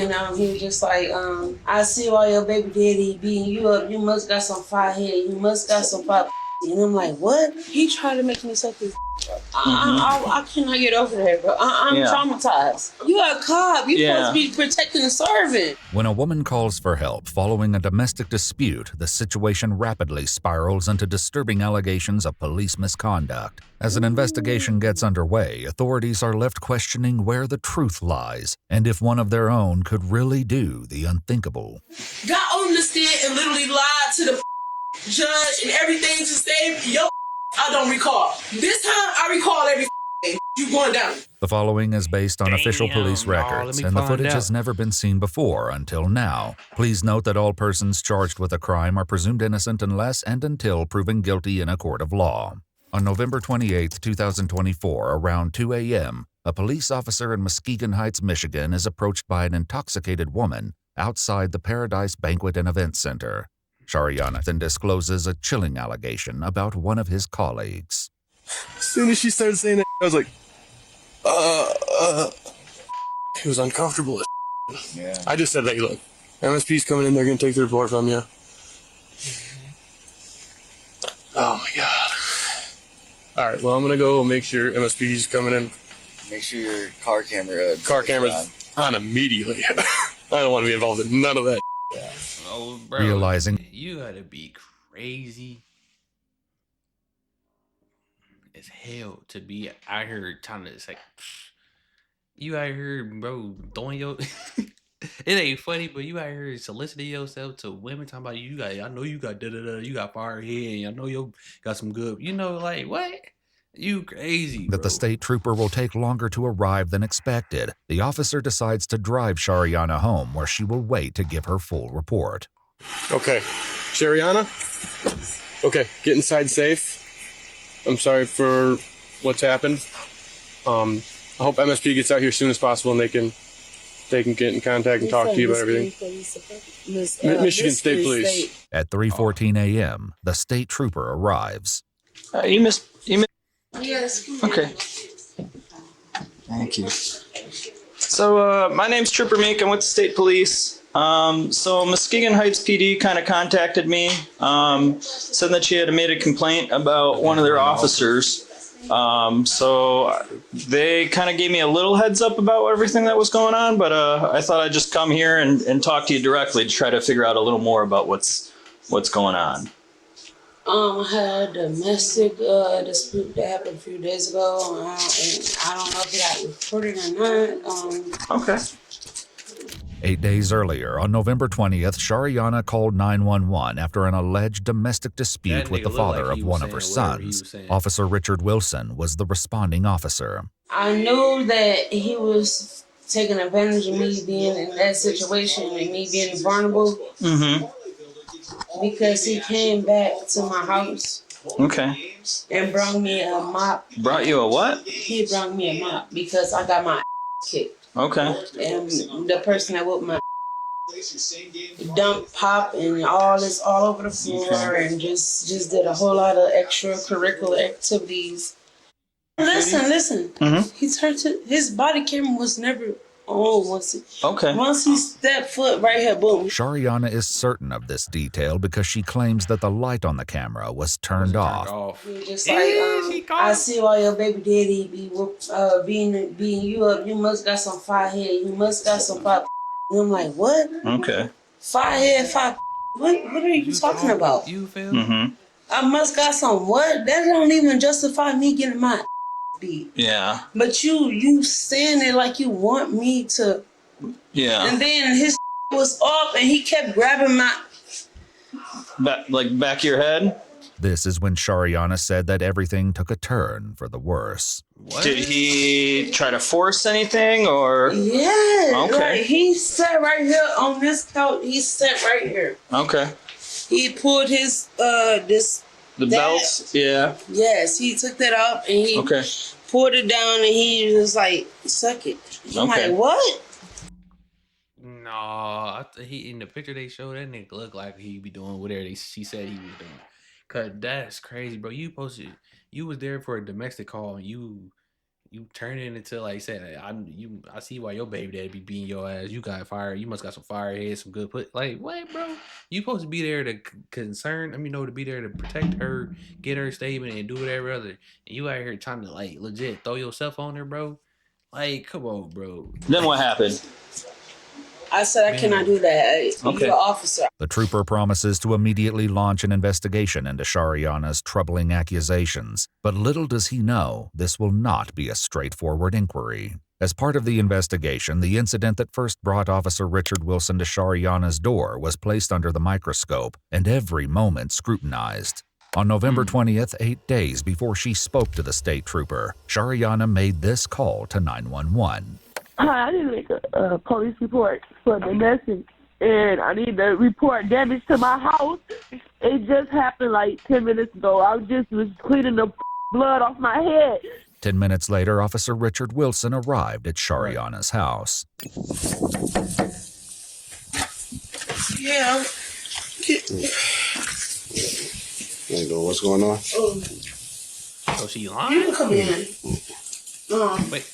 And he was just like, I see why your baby daddy beating you up. You must got some fire head. You must got some fire. And I'm like, what? He tried to make me suck his. I cannot get over that, bro. I'm traumatized. You a cop. You supposed to be protecting the servant. When a woman calls for help following a domestic dispute, the situation rapidly spirals into disturbing allegations of police misconduct. As an investigation gets underway, authorities are left questioning where the truth lies and if one of their own could really do the unthinkable. Got on the stand and literally lied to the judge and everything to save your. I don't recall. This time I recall every you going down. The following is based on official police records, and the footage has never been seen before until now. Please note that all persons charged with a crime are presumed innocent unless and until proven guilty in a court of law. On November 28, 2024, around 2 a.m., a police officer in Muskegon Heights, Michigan is approached by an intoxicated woman outside the Paradise Banquet and Event Center. Shariana then discloses a chilling allegation about one of his colleagues. As soon as she started saying that, I was like, it was uncomfortable as yeah. I just said, hey, look, MSP's coming in, they're going to take the report from you. Oh my God. All right, well, I'm going to go make sure MSP's coming in. Make sure your car camera's on immediately. I don't want to be involved in none of that. Yeah. Oh, bro, realizing you gotta be crazy as hell to be out here trying to say you out here, bro, throwing your it ain't funny, but you out here soliciting yourself to women talking about you got, I know you got you got fire head, and I know you got some good, like what? You crazy, bro. That the state trooper will take longer to arrive than expected, the officer decides to drive Shariana home where she will wait to give her full report. Okay, Shariana? Okay, get inside safe. I'm sorry for what's happened. I hope MSP gets out here as soon as possible and they can get in contact and talk to you about everything. Michigan State Police. At 3:14 a.m., the state trooper arrives. You missed. Yes. Okay. Thank you. So, my name's Trooper Meek. I'm with the state police. So Muskegon Heights PD kind of contacted me, said that she had made a complaint about one of their officers. So they kind of gave me a little heads up about everything that was going on, but I thought I'd just come here and talk to you directly to try to figure out a little more about what's going on. I had a domestic dispute that happened a few days ago, and I don't know if it got reported or not. Okay. 8 days earlier, on November 20th, Shariana called 911 after an alleged domestic dispute with the father of one of her sons. Officer Richard Wilson was the responding officer. I knew that he was taking advantage of me being in that situation and me being vulnerable. Mm-hmm. Because he came back to my house. Okay. And brought me a mop. Brought you a what? He brought me a mop because I got my kicked. Okay. And the person that whooped my dumped pop and all over the floor and just did a whole lot of extracurricular activities. Listen. Mm-hmm. He turned to his body camera was never on once he stepped foot right here, boom. Shariana is certain of this detail because she claims that the light on the camera was turned off. He was just like, I see why your baby daddy be beating you up. You must got some fire head. You must got some fire. And I'm like, what? Okay. Fire head, fire. What are you talking about? You feel? Mm-hmm. I must got some what? That don't even justify me getting my beat. Yeah. But you saying it like you want me to. Yeah. And then his was up and he kept grabbing my back of your head. This is when Shariana said that everything took a turn for the worse. What? Did he try to force anything or? Yeah. Okay. Like he sat right here on this couch. He sat right here. Okay. He pulled his belt. Yeah. Yes, he took that off and he pulled it down and he was like, suck it. I'm like, what? No, he in the picture they showed that nigga look like he be doing whatever she said he was doing. Cause that's crazy, bro. You was there for a domestic call and you You turn it into like saying, I see why your baby daddy be beating your ass. You got fire. You must got some fire head, some good put. Like what, bro? You supposed to be there to concern. To be there to protect her, get her statement, and do whatever other. And you out here trying to like legit throw yourself on her, bro. Like, come on, bro. Then what happened? I said I cannot do that. Okay. You're an officer. The trooper promises to immediately launch an investigation into Shariana's troubling accusations, but little does he know this will not be a straightforward inquiry. As part of the investigation, the incident that first brought Officer Richard Wilson to Shariana's door was placed under the microscope and every moment scrutinized. On November 20th, 8 days before she spoke to the state trooper, Shariana made this call to 911. Hi, I need to make a police report for domestic, and I need to report damage to my house. It just happened like 10 minutes ago. I was cleaning the blood off my head. 10 minutes later, Officer Richard Wilson arrived at Shariana's house. Yeah. There you go. What's going on? So she lying? You can come in. Wait.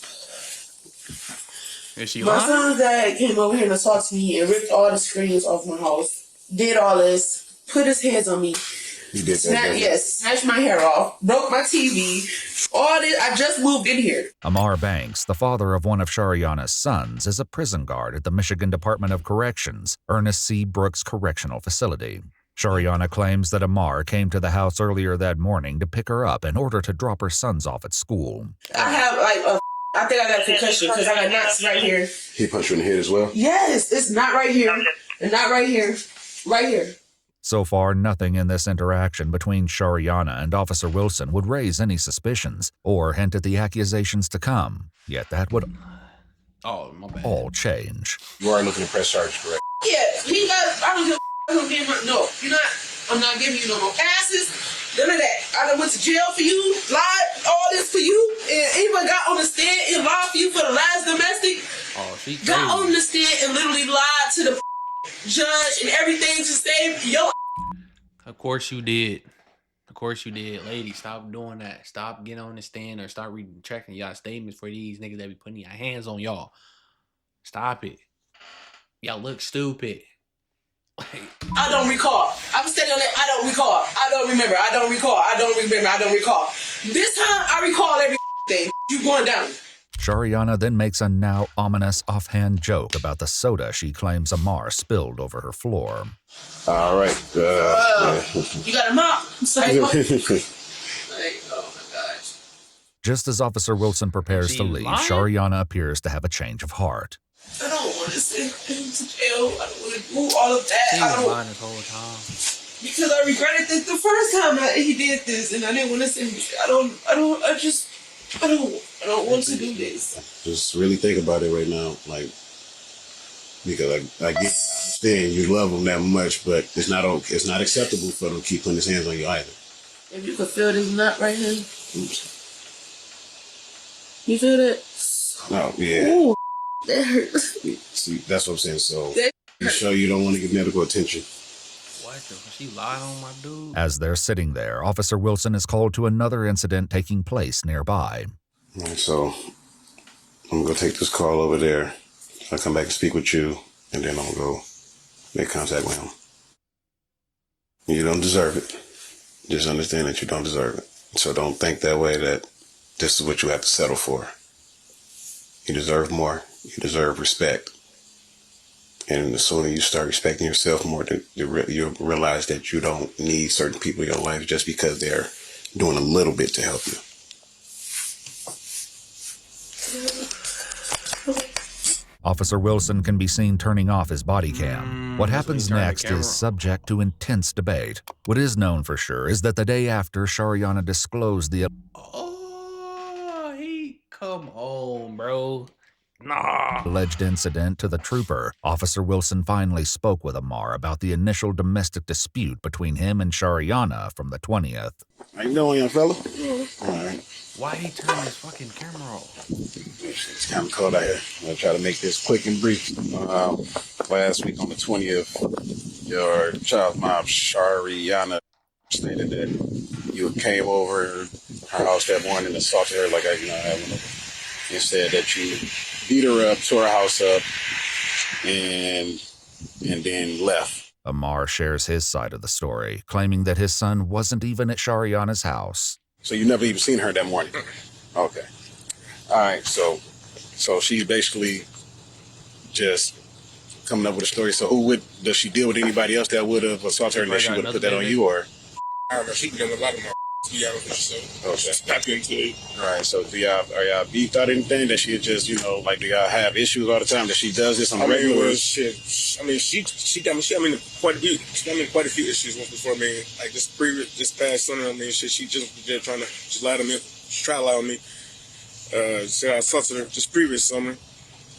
Is she My lying? son's dad came over here to talk to me and ripped all the screens off my house. Did all this. Put his hands on me. You did that? Snatched my hair off. Broke my TV. All this. I just moved in here. Amar Banks, the father of one of Shariana's sons, is a prison guard at the Michigan Department of Corrections, Ernest C. Brooks Correctional Facility. Shariana claims that Amar came to the house earlier that morning to pick her up in order to drop her sons off at school. I have I think I got a concussion because I got knots right here. He punched you in the head as well? Yes, it's not right here. And not right here. Right here. So far, nothing in this interaction between Shariana and Officer Wilson would raise any suspicions or hint at the accusations to come. Yet that would My bad. all change. You are looking to press charges, correct? Yeah, he got. I don't give a no. You're not. I'm not giving you no more passes. None of that. I done went to jail for you, lied, all this for you, and even got on the stand and lied for you for the last domestic. Oh, she crazy. Got on the stand and literally lied to the judge and everything to save your. Of course you did. Of course you did. Lady, stop doing that. Stop getting on the stand or start checking y'all statements for these niggas that be putting y'all hands on y'all. Stop it. Y'all look stupid. I don't recall. I'm standing on that. I don't recall. I don't remember. I don't recall. I don't remember. I don't recall. This time I recall everything. You going down. Shariana then makes a now ominous offhand joke about the soda she claims Amar spilled over her floor. All right. You got a mop. Like, oh my gosh. Just as Officer Wilson prepares She to leave, lying? Shariana appears to have a change of heart. I don't want to send him to jail. I don't want to do all of that. She I was don't, lying this whole time. because I regretted this the first time he did this, and I didn't want to send him. I don't want to do this. Just really think about it right now. Like, because I understand you love him that much, but it's not acceptable for them to keep putting his hands on you either. If you could feel this knot right here. Oops. You feel that? Oh, yeah. Ooh, that hurts. See, that's what I'm saying. So, That you sure you don't want to get medical attention? What the? She lied on my dude? As they're sitting there, Officer Wilson is called to another incident taking place nearby. All right, so I'm going to take this call over there. I'll come back and speak with you, and then I'll go make contact with him. You don't deserve it. Just understand that you don't deserve it. So don't think that way, that this is what you have to settle for. You deserve more. You deserve respect. And the sooner you start respecting yourself more, you'll realize that you don't need certain people in your life just because they're doing a little bit to help you. Officer Wilson can be seen turning off his body cam. What happens turn the next camera is subject to intense debate. What is known for sure is that the day after Shariana disclosed the Come on, bro. Nah. alleged incident to the trooper, Officer Wilson finally spoke with Amar about the initial domestic dispute between him and Shariana from the 20th. How you doing, young fella? All right. Why he turn his fucking camera off? It's kind of cold out here. I'm going to try to make this quick and brief. Last week on the 20th, your child's mom, Shariana, stated that you came over her house that morning and assaulted her like I had one of and said that you beat her up, tore her house up, and then left. Amar shares his side of the story, claiming that his son wasn't even at Shariana's house. So you never even seen her that morning? Okay. All right, so she's basically just coming up with a story. So does she deal with anybody else that would have assaulted her and that she would have put that on you, or? I don't know, she done a lot of my to be honest with you, so not into it. All right, so are y'all beefed out anything? That she just, like, do y'all have issues all the time that she does this on the regular? Shit. I mean, she got me. Quite a few issues before me. Like this past summer, I mean, shit. She just trying to lie to me. She tried to lie on me. Said I assaulted her just previous summer,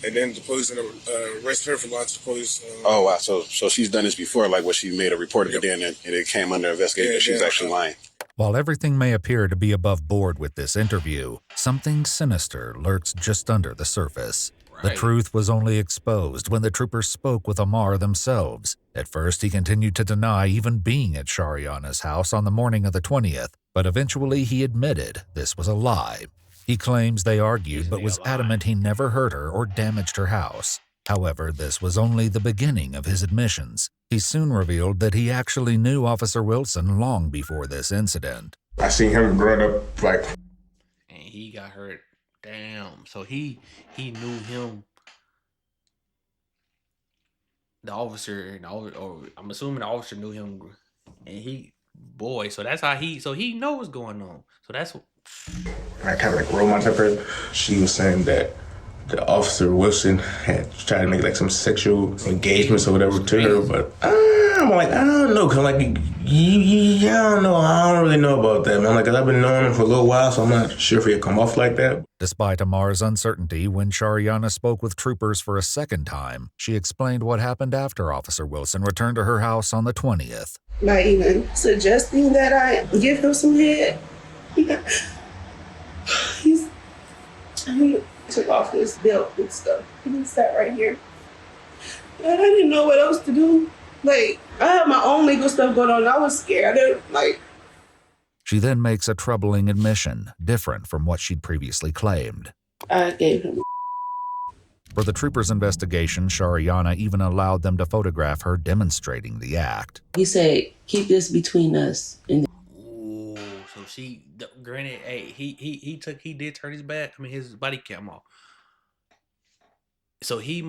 and then the police arrested her for lying to the police. Oh wow! So she's done this before, like, where she made a report of it, and it came under investigation. Yeah, she's actually lying. While everything may appear to be above board with this interview, something sinister lurks just under the surface. Right. The truth was only exposed when the troopers spoke with Amar themselves. At first, he continued to deny even being at Shariana's house on the morning of the 20th, but eventually he admitted this was a lie. He claims they argued but was adamant he never hurt her or damaged her house. However, this was only the beginning of his admissions. He soon revealed that he actually knew Officer Wilson long before this incident. I seen him growing up, like... And he got hurt. Damn. So he knew him. The officer, or I'm assuming the officer knew him. And so that's how he knows what's going on. So that's what... I kind of like role my type person. She was saying that the officer Wilson had tried to make like some sexual engagements or whatever to her, but I'm like, I don't know, cause I'm like, I don't know, I don't really know about that, man. Like, cause I've been knowing him for a little while, so I'm not sure if he'd come off like that. Despite Amar's uncertainty, when Shariana spoke with troopers for a second time, she explained what happened after Officer Wilson returned to her house on the 20th. Not even suggesting that I give him some head. He took off his belt and stuff. He sat right here. And I didn't know what else to do. Like, I had my own legal stuff going on. I was scared. She then makes a troubling admission, different from what she'd previously claimed. I gave him. For the troopers' investigation, Shariana even allowed them to photograph her demonstrating the act. He said, keep this between us. Ooh, so she, granted, hey, he did turn his body cam off. So he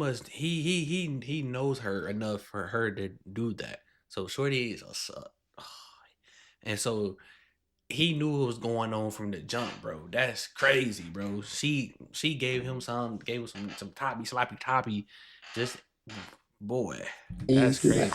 knows her enough for her to do that. So Shorty is and so he knew what was going on from the jump, bro. That's crazy, bro. She gave him some sloppy toppy. Just, boy, that's crazy.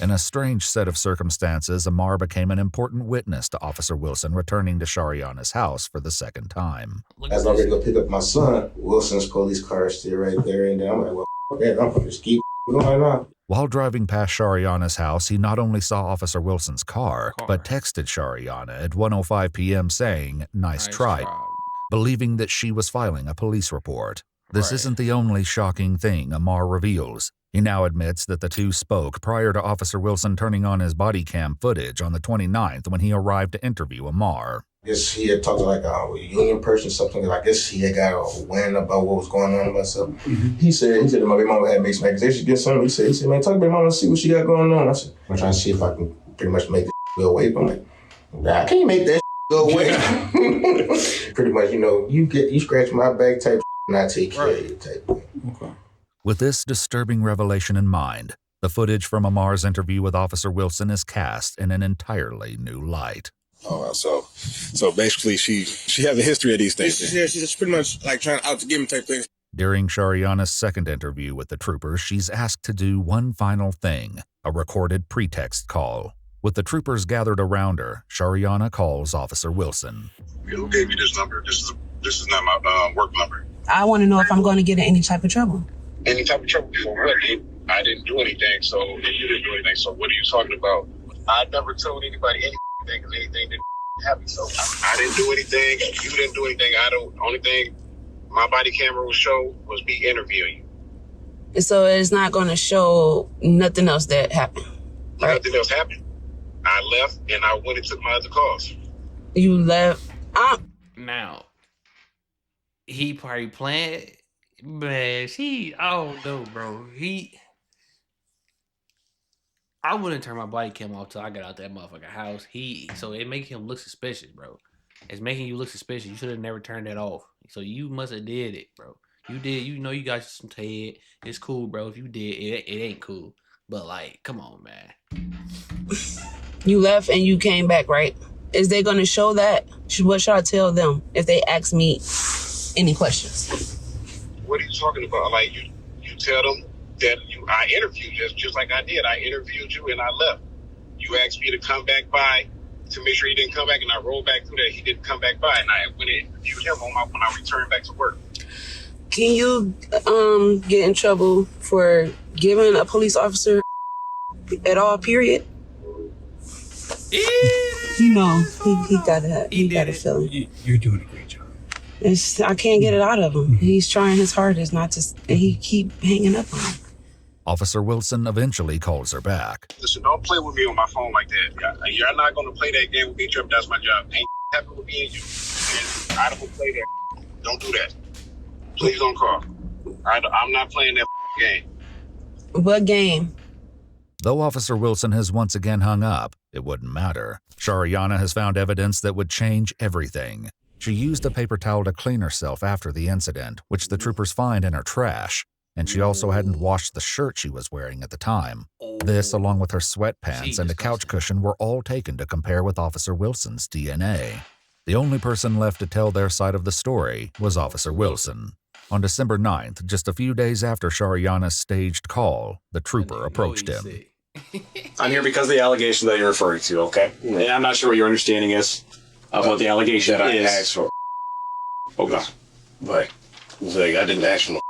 In a strange set of circumstances, Amar became an important witness to Officer Wilson returning to Shariana's house for the second time. As I'm ready to go pick up my son, Wilson's police car is still right there, and I'm like, well, I'm gonna just keep going on. While driving past Shariana's house, he not only saw Officer Wilson's car, but texted Shariana at 1:05 p.m. saying, nice try, believing that she was filing a police report. This isn't the only shocking thing Amar reveals. He now admits that the two spoke prior to Officer Wilson turning on his body cam footage on the 29th when he arrived to interview Amar. I guess he had talked to like a union person, something. I guess he had got a wind about what was going on with myself. Mm-hmm. He said that my baby mama had made some accusations against him. He said, man, talk to baby mama and see what she got going on. I said, I'm trying to see if I can pretty much make this go away. But I'm like, I can't make that go away. Pretty much, you scratch my back type and I take care of you type thing. Okay. With this disturbing revelation in mind, the footage from Amar's interview with Officer Wilson is cast in an entirely new light. Oh, well, so basically she has a history of these things. Yeah, she's pretty much like trying out to give him type things. During Shariana's second interview with the troopers, she's asked to do one final thing, a recorded pretext call. With the troopers gathered around her, Shariana calls Officer Wilson. Who gave you this number? This is not my work number. I want to know if I'm going to get in any type of trouble. Any type of trouble for what? I didn't do anything, so and you didn't do anything, so what are you talking about? I never told anybody anything because anything didn't happen, so I didn't do anything, you didn't do anything. Only thing my body camera will show was me interviewing you. So it's not going to show nothing else that happened, right? Nothing else happened. I left and I went and took my other calls. You left? Now, he probably playing. Man, I don't know, bro. I wouldn't turn my body cam off till I got out that motherfucking house. So it make him look suspicious, bro. It's making you look suspicious. You should have never turned that off. So you must have did it, bro. You did. You know you got some head. It's cool, bro. If you did, it ain't cool. But like, come on, man. You left and you came back, right? Is they gonna show that? What should I tell them if they ask me any questions? What are you talking about? Like you tell them that I interviewed just like I did. I interviewed you and I left. You asked me to come back by to make sure he didn't come back, and I rolled back through that. He didn't come back by, and I went and interviewed him when I returned back to work. Can you get in trouble for giving a police officer at all? Period. You know he got a feeling. You're doing a great job. I can't get it out of him. He's trying his hardest not to, and he keep hanging up on him. Officer Wilson eventually calls her back. Listen, don't play with me on my phone like that. You're not going to play that game with me, Trip. That's my job. Ain't happen with me and you. And I don't play that. Don't do that. Please don't call. I'm not playing that game. What game? Though Officer Wilson has once again hung up, it wouldn't matter. Shariana has found evidence that would change everything. She used a paper towel to clean herself after the incident, which the troopers find in her trash. And she also hadn't washed the shirt she was wearing at the time. This, along with her sweatpants and a couch cushion, were all taken to compare with Officer Wilson's DNA. The only person left to tell their side of the story was Officer Wilson. On December 9th, just a few days after Shariana's staged call, the trooper approached him. I'm here because of the allegation that you're referring to, okay? And I'm not sure what your understanding is of what the allegation that is. I asked for. Okay. Like, I didn't ask for no,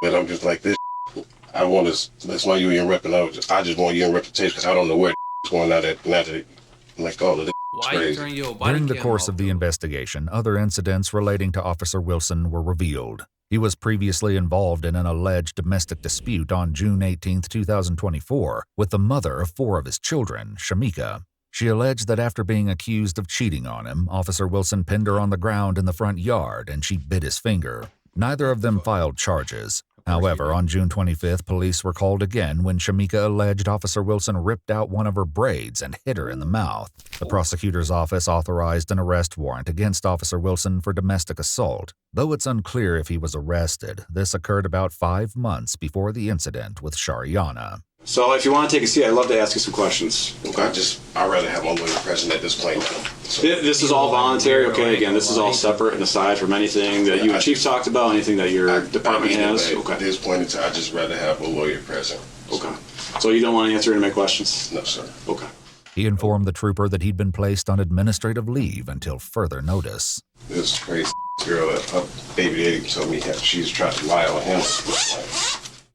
but I'm just like this. I want to. That's why you in rep, and I just want you in reputation because I don't know where going now that like all of this. During the course of the investigation, other incidents relating to Officer Wilson were revealed. He was previously involved in an alleged domestic dispute on June 18, 2024, with the mother of 4 of his children, Shamika. She alleged that after being accused of cheating on him, Officer Wilson pinned her on the ground in the front yard and she bit his finger. Neither of them filed charges. However, on June 25th, police were called again when Shamika alleged Officer Wilson ripped out one of her braids and hit her in the mouth. The prosecutor's office authorized an arrest warrant against Officer Wilson for domestic assault. Though it's unclear if he was arrested, this occurred about 5 months before the incident with Shariana. So if you want to take a seat, I'd love to ask you some questions. Okay. I'd rather have my lawyer present at this point now. So. This is all voluntary, okay? Again, this is all separate and aside from anything that you and Chief talked about, anything that your department has. Okay. At this point in time, I'd just rather have a lawyer present. Okay. So you don't want to answer any of my questions? No, sir. Okay. He informed the trooper that he'd been placed on administrative leave until further notice. This crazy girl, her baby daddy told me she's trying to lie on him.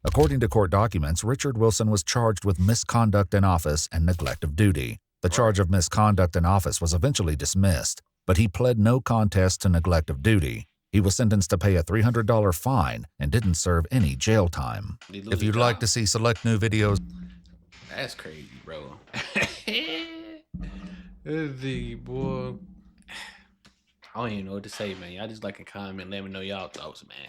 According to court documents, Richard Wilson was charged with misconduct in office and neglect of duty. The charge of misconduct in office was eventually dismissed, but he pled no contest to neglect of duty. He was sentenced to pay a $300 fine and didn't serve any jail time. If you'd like to see select new videos... That's crazy, bro. The boy... I don't even know what to say, man. Y'all just like a comment. Let me know y'all thoughts, man.